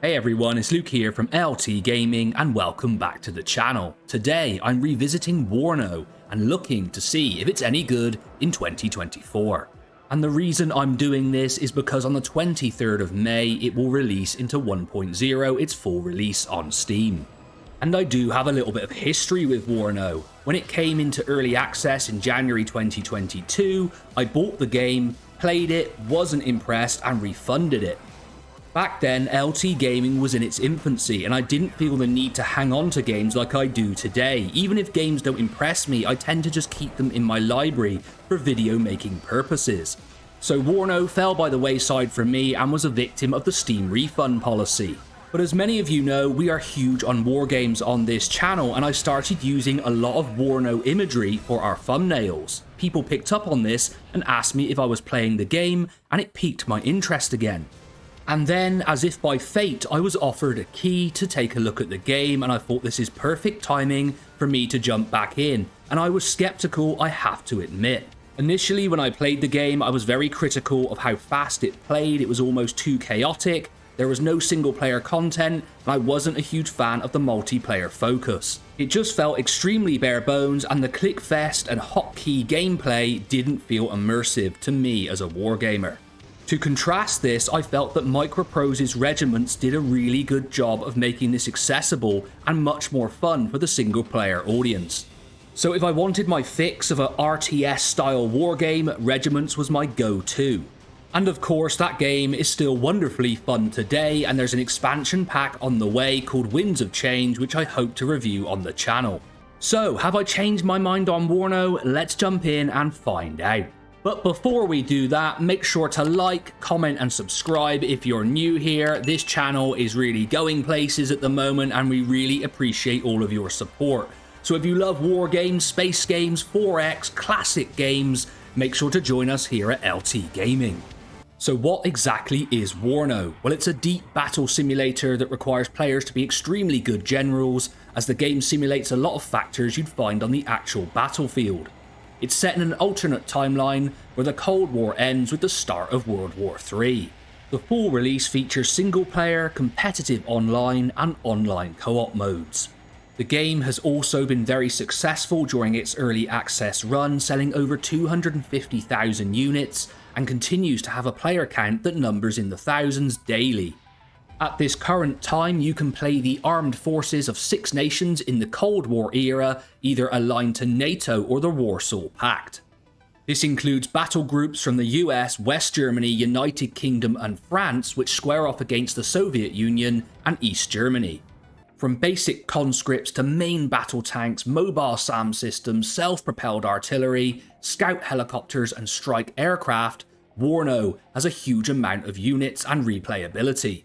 Hey everyone, it's Luke here from LT Gaming and welcome back to the channel. Today I'm revisiting WARNO and looking to see if it's any good in 2024. And the reason I'm doing this is because on the 23rd of May it will release into 1.0, its full release on Steam. And I do have a little bit of history with WARNO. When it came into early access in January 2022, I bought the game, played it, wasn't impressed and refunded it. Back then, LT Gaming was in its infancy and I didn't feel the need to hang on to games like I do today. Even if games don't impress me, I tend to just keep them in my library for video making purposes. So WARNO fell by the wayside for me and was a victim of the Steam refund policy. But as many of you know, we are huge on war games on this channel and I started using a lot of WARNO imagery for our thumbnails. People picked up on this and asked me if I was playing the game and it piqued my interest again. And then, as if by fate, I was offered a key to take a look at the game and I thought this is perfect timing for me to jump back in, and I was skeptical, I have to admit. Initially when I played the game I was very critical of how fast it played, it was almost too chaotic, there was no single player content, and I wasn't a huge fan of the multiplayer focus. It just felt extremely bare bones and the clickfest and hotkey gameplay didn't feel immersive to me as a wargamer. To contrast this, I felt that Microprose's Regiments did a really good job of making this accessible and much more fun for the single player audience. So if I wanted my fix of a RTS style wargame, Regiments was my go-to. And of course that game is still wonderfully fun today and there's an expansion pack on the way called Winds of Change which I hope to review on the channel. So have I changed my mind on WARNO? Let's jump in and find out. But before we do that, make sure to like, comment and subscribe if you're new here. This channel is really going places at the moment and we really appreciate all of your support. So if you love war games, space games, 4X, classic games, make sure to join us here at LT Gaming. So what exactly is WARNO? Well, it's a deep battle simulator that requires players to be extremely good generals, as the game simulates a lot of factors you'd find on the actual battlefield. It's set in an alternate timeline where the Cold War ends with the start of World War III. The full release features single player, competitive online and online co-op modes. The game has also been very successful during its early access run, selling over 250,000 units and continues to have a player count that numbers in the thousands daily. At this current time, you can play the armed forces of 6 nations in the Cold War era, either aligned to NATO or the Warsaw Pact. This includes battle groups from the US, West Germany, United Kingdom and France, which square off against the Soviet Union and East Germany. From basic conscripts to main battle tanks, mobile SAM systems, self-propelled artillery, scout helicopters and strike aircraft, WARNO has a huge amount of units and replayability.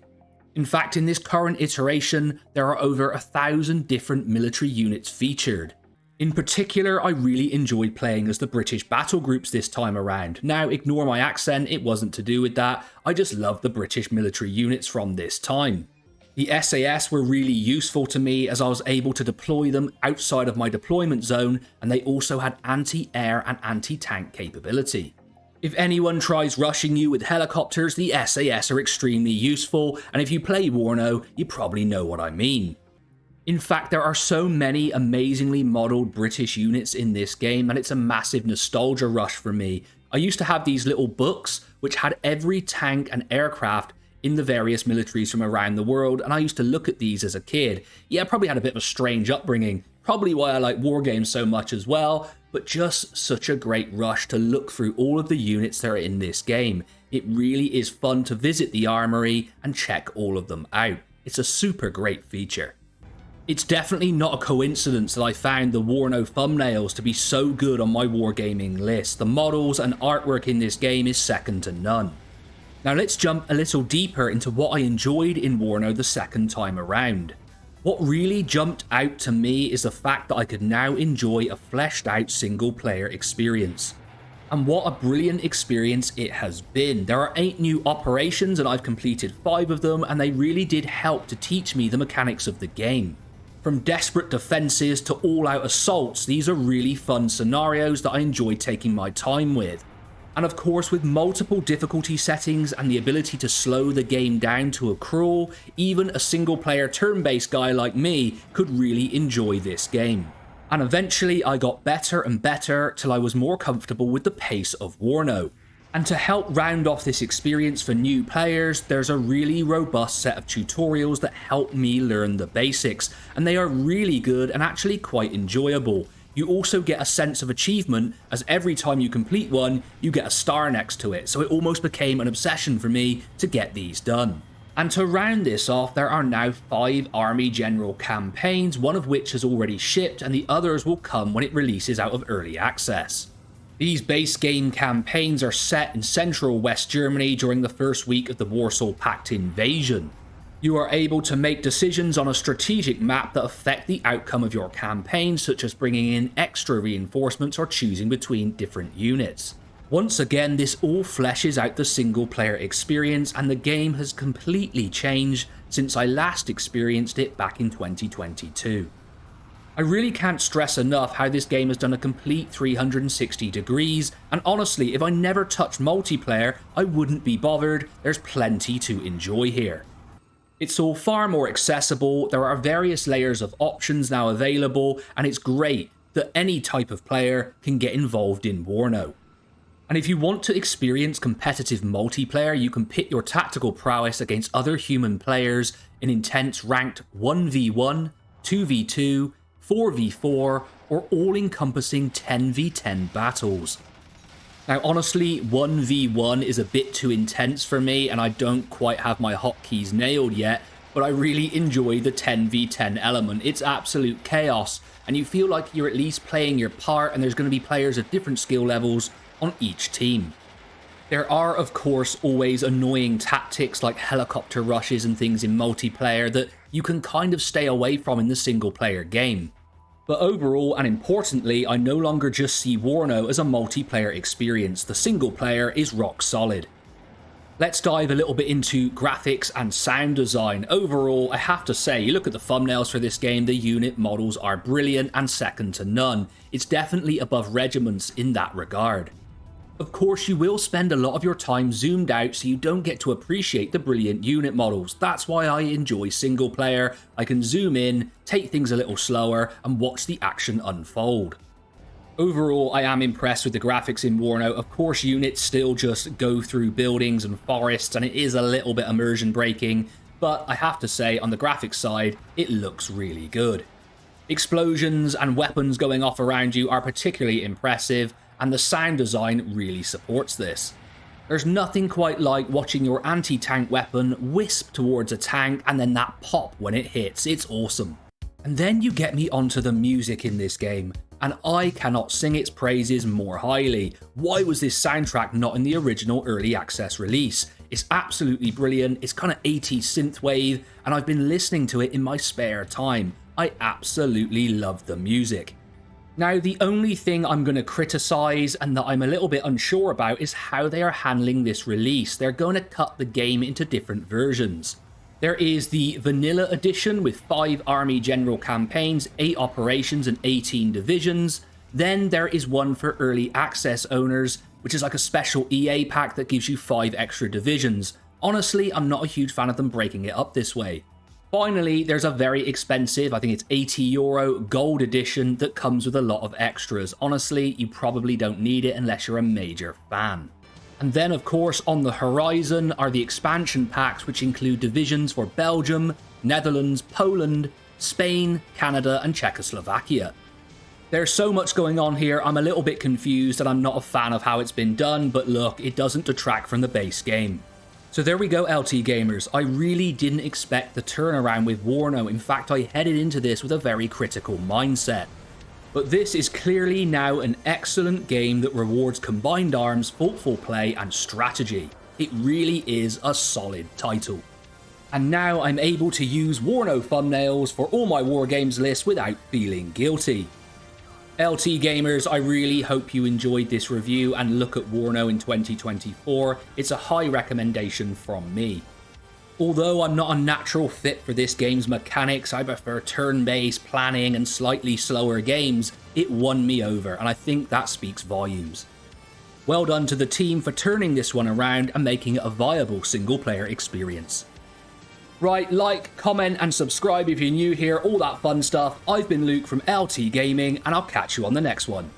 In fact, in this current iteration, there are over 1,000 different military units featured. In particular, I really enjoyed playing as the British battle groups this time around. Now, ignore my accent, it wasn't to do with that, I just love the British military units from this time. The SAS were really useful to me as I was able to deploy them outside of my deployment zone, and they also had anti-air and anti-tank capability. If anyone tries rushing you with helicopters, the SAS are extremely useful, and if you play WARNO, you probably know what I mean. In fact, there are so many amazingly modelled British units in this game, and it's a massive nostalgia rush for me. I used to have these little books which had every tank and aircraft in the various militaries from around the world, and I used to look at these as a kid. Yeah, I probably had a bit of a strange upbringing, probably why I like war games so much as well, but just such a great rush to look through all of the units that are in this game. It really is fun to visit the armory and check all of them out. It's a super great feature. It's definitely not a coincidence that I found the WARNO thumbnails to be so good on my wargaming list. The models and artwork in this game is second to none. Now let's jump a little deeper into what I enjoyed in WARNO the second time around. What really jumped out to me is the fact that I could now enjoy a fleshed out single player experience. And what a brilliant experience it has been. There are 8 new operations and I've completed 5 of them, and they really did help to teach me the mechanics of the game. From desperate defenses to all out assaults, these are really fun scenarios that I enjoy taking my time with. And of course, with multiple difficulty settings and the ability to slow the game down to a crawl, even a single player turn-based guy like me could really enjoy this game. And eventually I got better and better till I was more comfortable with the pace of WARNO. And to help round off this experience for new players, there's a really robust set of tutorials that help me learn the basics, and they are really good and actually quite enjoyable. You also get a sense of achievement, as every time you complete one, you get a star next to it, so it almost became an obsession for me to get these done. And to round this off, there are now 5 Army General campaigns, one of which has already shipped, and the others will come when it releases out of early access. These base game campaigns are set in central West Germany during the first week of the Warsaw Pact invasion. You are able to make decisions on a strategic map that affect the outcome of your campaign, such as bringing in extra reinforcements or choosing between different units. Once again, this all fleshes out the single player experience, and the game has completely changed since I last experienced it back in 2022. I really can't stress enough how this game has done a complete 360 degrees, and honestly, if I never touched multiplayer, I wouldn't be bothered. There's plenty to enjoy here. It's all far more accessible, there are various layers of options now available, and it's great that any type of player can get involved in WARNO. And if you want to experience competitive multiplayer, you can pit your tactical prowess against other human players in intense ranked 1v1, 2v2, 4v4, or all-encompassing 10v10 battles. Now honestly, 1v1 is a bit too intense for me, and I don't quite have my hotkeys nailed yet, but I really enjoy the 10v10 element. It's absolute chaos, and you feel like you're at least playing your part, and there's going to be players of different skill levels on each team. There are, of course, always annoying tactics like helicopter rushes and things in multiplayer that you can kind of stay away from in the single-player game. But overall, and importantly, I no longer just see WARNO as a multiplayer experience. The single player is rock solid. Let's dive a little bit into graphics and sound design. Overall, I have to say, you look at the thumbnails for this game, the unit models are brilliant and second to none. It's definitely above Regiments in that regard. Of course, you will spend a lot of your time zoomed out, so you don't get to appreciate the brilliant unit models. That's why I enjoy single player. I can zoom in, take things a little slower, and watch the action unfold. Overall, I am impressed with the graphics in WARNO. Of course, units still just go through buildings and forests, and it is a little bit immersion breaking, but I have to say, on the graphics side, it looks really good. Explosions and weapons going off around you are particularly impressive, and the sound design really supports this. There's nothing quite like watching your anti-tank weapon wisp towards a tank and then that pop when it hits. It's awesome. And then you get me onto the music in this game, and I cannot sing its praises more highly. Why was this soundtrack not in the original early access release? It's absolutely brilliant, it's kind of 80s synthwave, and I've been listening to it in my spare time. I absolutely love the music. Now, the only thing I'm going to criticize and that I'm a little bit unsure about is how they are handling this release. They're going to cut the game into different versions. There is the Vanilla Edition with 5 Army General campaigns, 8 operations and 18 divisions. Then there is one for early access owners, which is like a special EA pack that gives you 5 extra divisions. Honestly, I'm not a huge fan of them breaking it up this way. Finally, there's a very expensive, I think it's €80 gold edition that comes with a lot of extras. Honestly, you probably don't need it unless you're a major fan. And then, of course, on the horizon are the expansion packs, which include divisions for Belgium, Netherlands, Poland, Spain, Canada, and Czechoslovakia. There's so much going on here, I'm a little bit confused and I'm not a fan of how it's been done, but look, it doesn't detract from the base game. So there we go, LT gamers. I really didn't expect the turnaround with WARNO. In fact, I headed into this with a very critical mindset. But this is clearly now an excellent game that rewards combined arms, thoughtful play, and strategy. It really is a solid title. And now I'm able to use WARNO thumbnails for all my War Games lists without feeling guilty. LT gamers, I really hope you enjoyed this review and look at WARNO in 2024. It's a high recommendation from me. Although I'm not a natural fit for this game's mechanics, I prefer turn-based planning and slightly slower games, it won me over, and I think that speaks volumes. Well done to the team for turning this one around and making it a viable single player experience. Right, like, comment and subscribe if you're new here, all that fun stuff. I've been Luke from LT Gaming and I'll catch you on the next one.